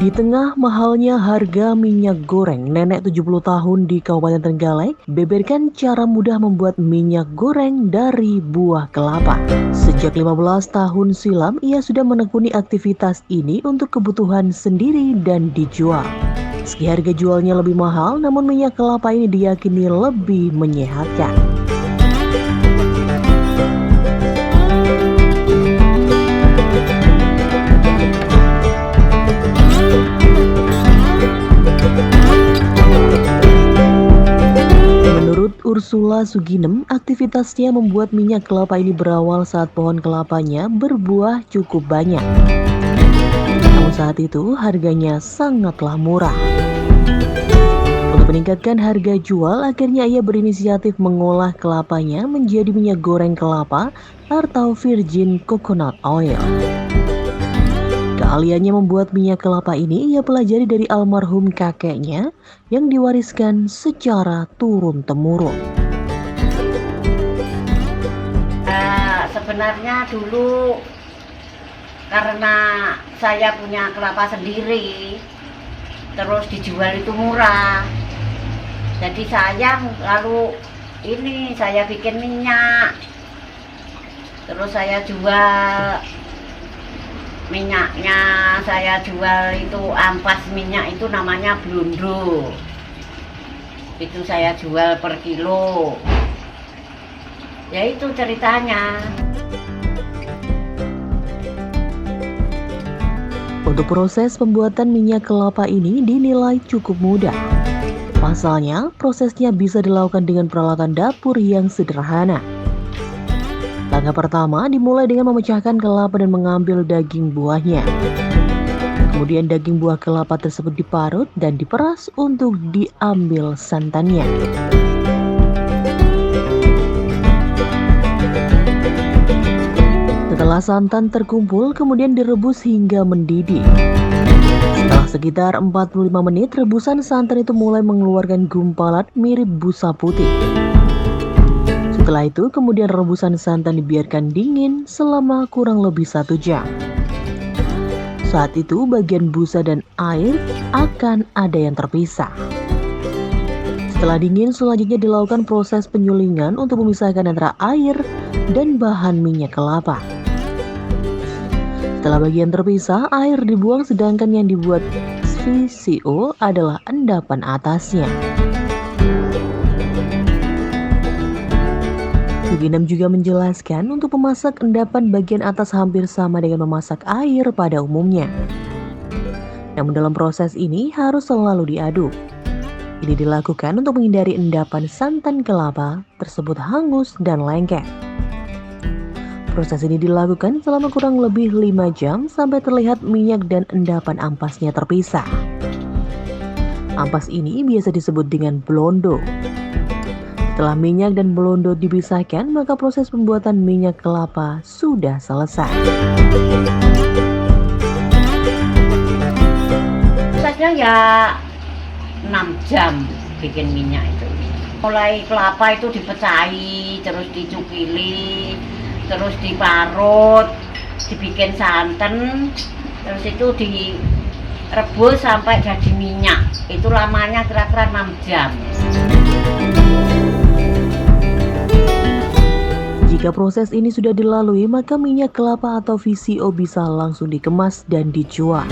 Di tengah mahalnya harga minyak goreng, nenek 70 tahun di Kabupaten Trenggalek beberkan cara mudah membuat minyak goreng dari buah kelapa. Sejak 15 tahun silam, ia sudah menekuni aktivitas ini untuk kebutuhan sendiri dan dijual. Meski harga jualnya lebih mahal, namun minyak kelapa ini diyakini lebih menyehatkan. Menurut Ursula Suginem, aktivitasnya membuat minyak kelapa ini berawal saat pohon kelapanya berbuah cukup banyak. Namun saat itu harganya sangatlah murah. Untuk meningkatkan harga jual, akhirnya ia berinisiatif mengolah kelapanya menjadi minyak goreng kelapa atau virgin coconut oil. Keahliannya membuat minyak kelapa ini ia pelajari dari almarhum kakeknya yang diwariskan secara turun-temurun. Sebenarnya dulu karena saya punya kelapa sendiri, terus dijual itu murah. Jadi sayang, lalu ini saya bikin minyak, terus saya jual minyaknya, saya jual itu ampas minyak itu namanya blondo. Itu saya jual per kilo. Ya itu ceritanya. Untuk proses pembuatan minyak kelapa ini dinilai cukup mudah. Pasalnya, prosesnya bisa dilakukan dengan peralatan dapur yang sederhana. Langkah pertama dimulai dengan memecahkan kelapa dan mengambil daging buahnya. Kemudian daging buah kelapa tersebut diparut dan diperas untuk diambil santannya. Setelah santan terkumpul, kemudian direbus hingga mendidih. Setelah sekitar 45 menit, rebusan santan itu mulai mengeluarkan gumpalan mirip busa putih. Setelah itu, kemudian rebusan santan dibiarkan dingin selama kurang lebih 1 jam. Saat itu, bagian busa dan air akan ada yang terpisah. Setelah dingin, selanjutnya dilakukan proses penyulingan untuk memisahkan antara air dan bahan minyak kelapa. Setelah bagian terpisah, air dibuang sedangkan yang dibuat VCO adalah endapan atasnya. Suginem juga menjelaskan untuk memasak endapan bagian atas hampir sama dengan memasak air pada umumnya. Namun dalam proses ini harus selalu diaduk. Ini dilakukan untuk menghindari endapan santan kelapa tersebut hangus dan lengket. Proses ini dilakukan selama kurang lebih 5 jam sampai terlihat minyak dan endapan ampasnya terpisah. Ampas ini biasa disebut dengan blondo. Setelah minyak dan blondo dipisahkan, maka proses pembuatan minyak kelapa sudah selesai. Prosesnya ya 6 jam bikin minyak itu. Mulai kelapa itu dipecahi, terus dicukili, terus diparut, dibikin santan, terus itu direbus sampai jadi minyak. Itu lamanya kira-kira 6 jam. Jika proses ini sudah dilalui, maka minyak kelapa atau VCO bisa langsung dikemas dan dijual.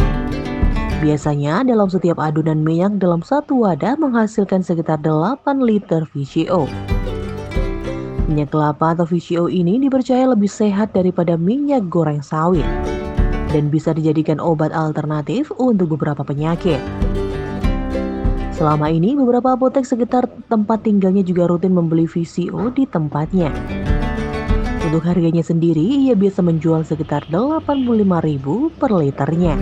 Biasanya dalam setiap adonan minyak dalam satu wadah menghasilkan sekitar 8 liter VCO. Minyak kelapa atau VCO ini dipercaya lebih sehat daripada minyak goreng sawit dan bisa dijadikan obat alternatif untuk beberapa penyakit. Selama ini beberapa apotek sekitar tempat tinggalnya juga rutin membeli VCO di tempatnya. Untuk harganya sendiri, ia biasa menjual sekitar 85.000 per liternya.